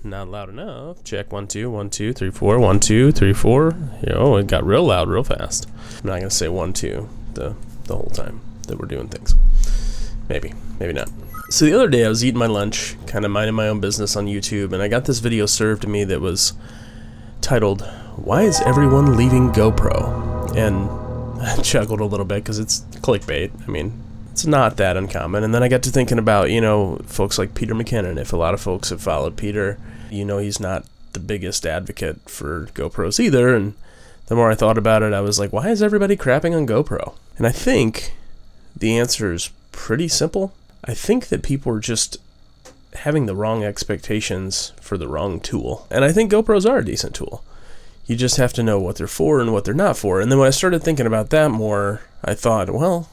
Not loud enough. Check 1 2 1 2 3 4 1 2 3 4. Oh, it got real loud real fast. I'm not gonna say 1 2 the whole time that we're doing things. Maybe not. So the other day I was eating my lunch, kind of minding my own business on YouTube, and I got this video served to me that was titled, "Why is everyone leaving GoPro?" And I chuckled a little bit because it's clickbait. I mean, it's not that uncommon. And then I got to thinking about, folks like Peter McKinnon. If a lot of folks have followed Peter, he's not the biggest advocate for GoPros either. And the more I thought about it, I was like, why is everybody crapping on GoPro? And I think the answer is pretty simple. I think that people are just having the wrong expectations for the wrong tool. And I think GoPros are a decent tool. You just have to know what they're for and what they're not for. And then when I started thinking about that more, I thought, well,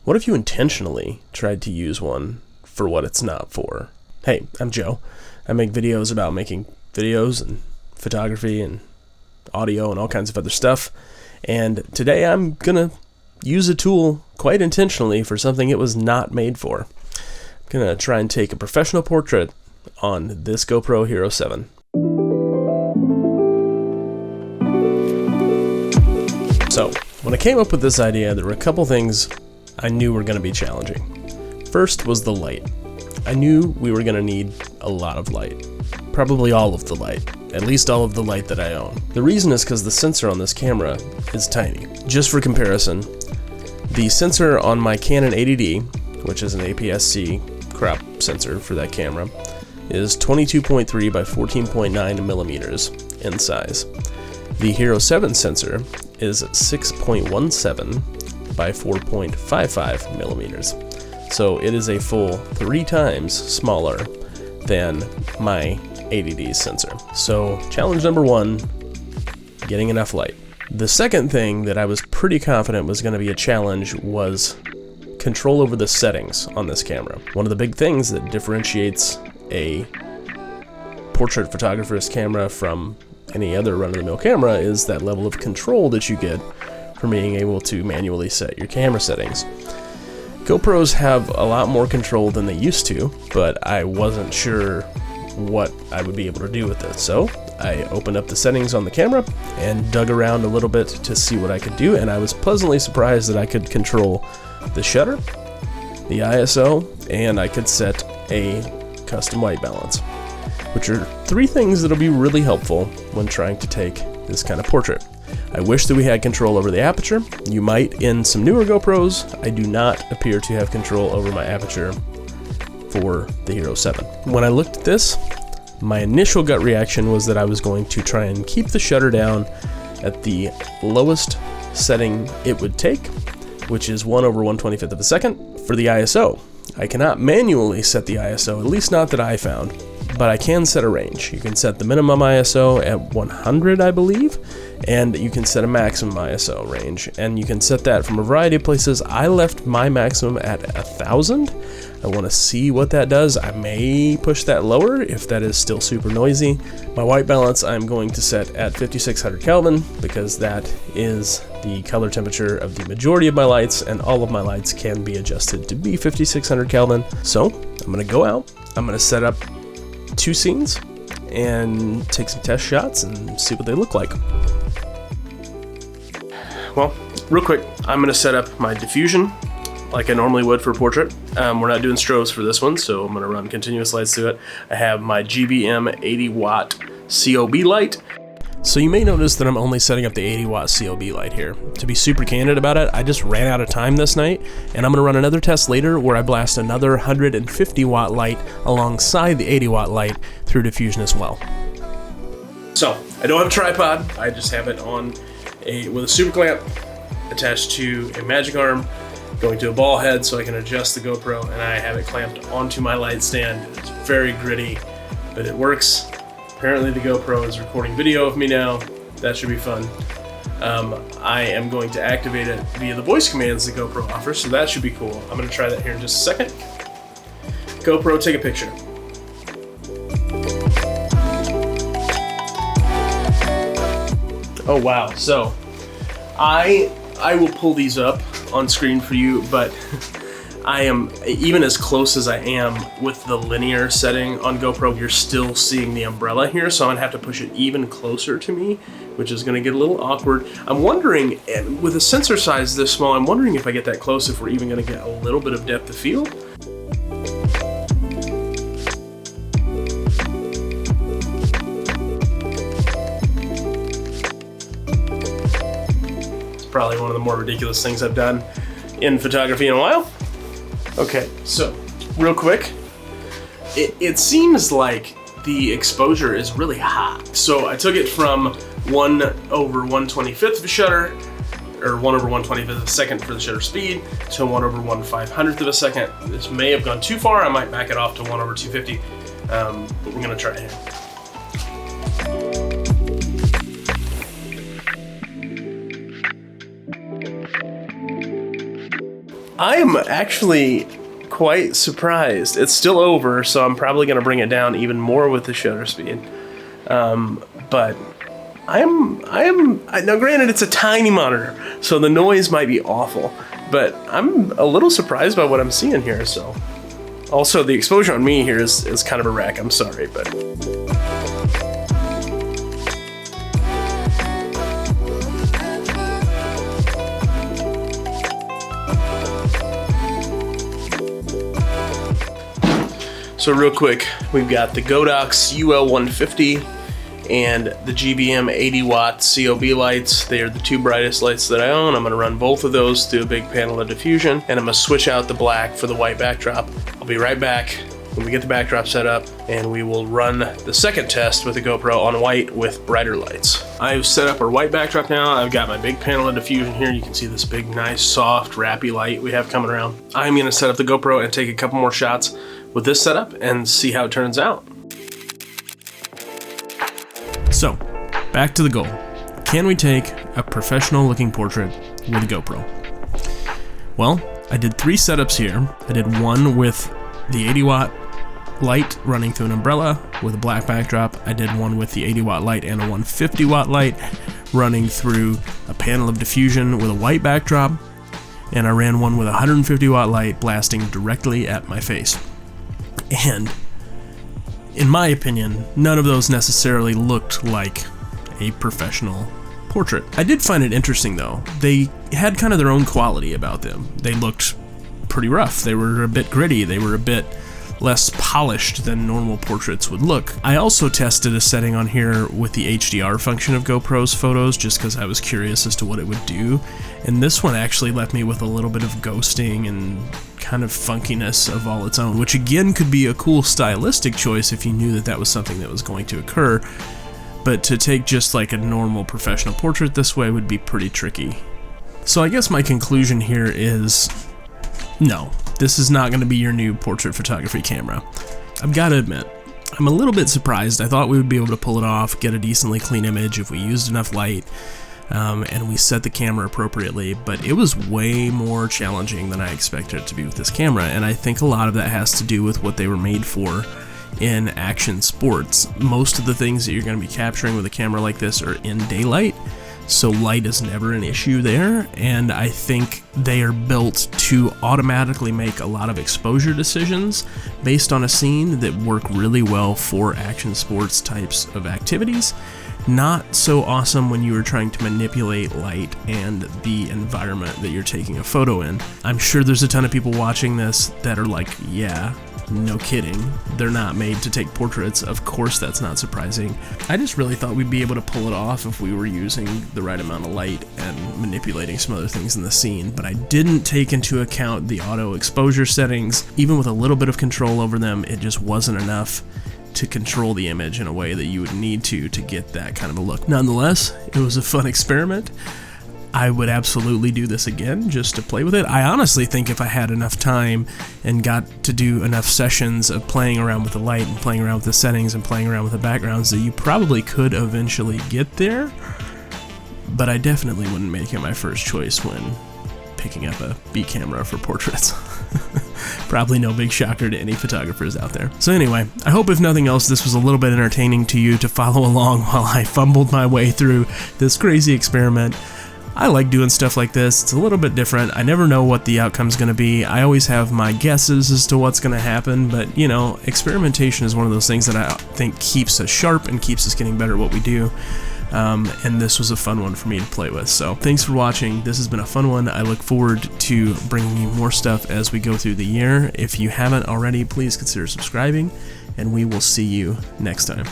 what if you intentionally tried to use one for what it's not for? Hey, I'm Joe. I make videos about making videos and photography and audio and all kinds of other stuff. And today I'm going to use a tool quite intentionally for something it was not made for. I'm going to try and take a professional portrait on this GoPro Hero 7. So, when I came up with this idea, there were a couple things I knew were going to be challenging. First was the light. I knew we were going to need a lot of light. Probably all of the light. At least all of the light that I own. The reason is because the sensor on this camera is tiny. Just for comparison, the sensor on my Canon 80D, which is an APS-C crop sensor for that camera, is 22.3 by 14.9 millimeters in size. The Hero 7 sensor is 6.17 by 4.55 millimeters. So it is a full 3 times smaller than my 80D sensor. So challenge number 1, getting enough light. The second thing that I was pretty confident was going to be a challenge was control over the settings on this camera. One of the big things that differentiates a portrait photographer's camera from any other run-of-the-mill camera is that level of control that you get from being able to manually set your camera settings. GoPros have a lot more control than they used to, but I wasn't sure what I would be able to do with it. So I opened up the settings on the camera and dug around a little bit to see what I could do, and I was pleasantly surprised that I could control the shutter, the ISO, and I could set a custom white balance, which are 3 things that'll be really helpful when trying to take this kind of portrait. I wish that we had control over the aperture. You might in some newer GoPros. I do not appear to have control over my aperture for the Hero 7. When I looked at this, my initial gut reaction was that I was going to try and keep the shutter down at the lowest setting it would take, which is 1/125th of a second. For the ISO, I cannot manually set the ISO, at least not that I found, but I can set a range. You can set the minimum ISO at 100, I believe, and you can set a maximum ISO range, and you can set that from a variety of places. I left my maximum at 1,000. I want to see what that does. I may push that lower if that is still super noisy. My white balance I'm going to set at 5600 Kelvin because that is the color temperature of the majority of my lights, and all of my lights can be adjusted to be 5600 Kelvin. So I'm going to go out, I'm going to set up 2 scenes and take some test shots and see what they look like. Well, real quick, I'm going to set up my diffusion like I normally would for a portrait. We're not doing strobes for this one, so I'm going to run continuous lights through it. I have my GBM 80 watt COB light. So you may notice that I'm only setting up the 80 watt COB light here. To be super candid about it, I just ran out of time this night, and I'm going to run another test later where I blast another 150 watt light alongside the 80 watt light through diffusion as well. So I don't have a tripod, I just have it on with a super clamp attached to a magic arm going to a ball head so I can adjust the GoPro, and I have it clamped onto my light stand. It's very gritty, but it works. Apparently the GoPro is recording video of me now. That should be fun. I am going to activate it via the voice commands the GoPro offers, so that should be cool. I'm going to try that here in just a second. GoPro, take a picture. Oh wow, so I will pull these up on screen for you, but I am, even as close as I am with the linear setting on GoPro, you're still seeing the umbrella here, so I'm gonna have to push it even closer to me, which is gonna get a little awkward. I'm wondering, with a sensor size this small, I'm wondering if I get that close, if we're even gonna get a little bit of depth of field. It's probably one of the more ridiculous things I've done in photography in a while. Okay, so real quick, it seems like the exposure is really hot. So I took it from 1/125th of a shutter, or 1/125th of a second for the shutter speed, to 1/1/500th of a second. This may have gone too far. I might back it off to 1/250, but we're gonna try it here. I am actually quite surprised. It's still over, so I'm probably going to bring it down even more with the shutter speed. But now granted, it's a tiny monitor, so the noise might be awful, but I'm a little surprised by what I'm seeing here. So also the exposure on me here is kind of a wreck. I'm sorry, but so real quick, we've got the Godox UL150 and the GBM 80 watt COB lights. They are the two brightest lights that I own. I'm gonna run both of those through a big panel of diffusion, and I'm gonna switch out the black for the white backdrop. I'll be right back when we get the backdrop set up, and we will run the second test with the GoPro on white with brighter lights. I've set up our white backdrop now. I've got my big panel of diffusion here. You can see this big, nice, soft, wrappy light we have coming around. I'm gonna set up the GoPro and take a couple more shots with this setup and see how it turns out. So, back to the goal. Can we take a professional looking portrait with a GoPro? Well, I did 3 setups here. I did one with the 80 watt light running through an umbrella with a black backdrop. I did one with the 80 watt light and a 150 watt light running through a panel of diffusion with a white backdrop. And I ran one with a 150 watt light blasting directly at my face. And in my opinion, none of those necessarily looked like a professional portrait. I did find it interesting though. They had kind of their own quality about them. They looked pretty rough. They were a bit gritty. They were a bit less polished than normal portraits would look. I also tested a setting on here with the HDR function of GoPro's photos just because I was curious as to what it would do. And this one actually left me with a little bit of ghosting and kind of funkiness of all its own, which again could be a cool stylistic choice if you knew that that was something that was going to occur. But to take just like a normal professional portrait this way would be pretty tricky. So I guess my conclusion here is no, this is not going to be your new portrait photography camera. I've got to admit, I'm a little bit surprised. I thought we would be able to pull it off, get a decently clean image if we used enough light, and we set the camera appropriately, but it was way more challenging than I expected it to be with this camera, and I think a lot of that has to do with what they were made for in action sports. Most of the things that you're going to be capturing with a camera like this are in daylight, so light is never an issue there, and I think they are built to automatically make a lot of exposure decisions based on a scene that work really well for action sports types of activities. Not so awesome when you are trying to manipulate light and the environment that you're taking a photo in. I'm sure there's a ton of people watching this that are like, yeah, no kidding, they're not made to take portraits. Of course that's not surprising. I just really thought we'd be able to pull it off if we were using the right amount of light and manipulating some other things in the scene, but I didn't take into account the auto exposure settings. Even with a little bit of control over them, it just wasn't enough to control the image in a way that you would need to get that kind of a look. Nonetheless, it was a fun experiment. I would absolutely do this again just to play with it. I honestly think if I had enough time and got to do enough sessions of playing around with the light and playing around with the settings and playing around with the backgrounds, that you probably could eventually get there, but I definitely wouldn't make it my first choice when picking up a B camera for portraits. Probably no big shocker to any photographers out there. So anyway, I hope if nothing else this was a little bit entertaining to you to follow along while I fumbled my way through this crazy experiment. I like doing stuff like this. It's a little bit different. I never know what the outcome's going to be. I always have my guesses as to what's going to happen, but you know, experimentation is one of those things that I think keeps us sharp and keeps us getting better at what we do. And this was a fun one for me to play with. So thanks for watching. This has been a fun one. I look forward to bringing you more stuff as we go through the year. If you haven't already, please consider subscribing, and we will see you next time.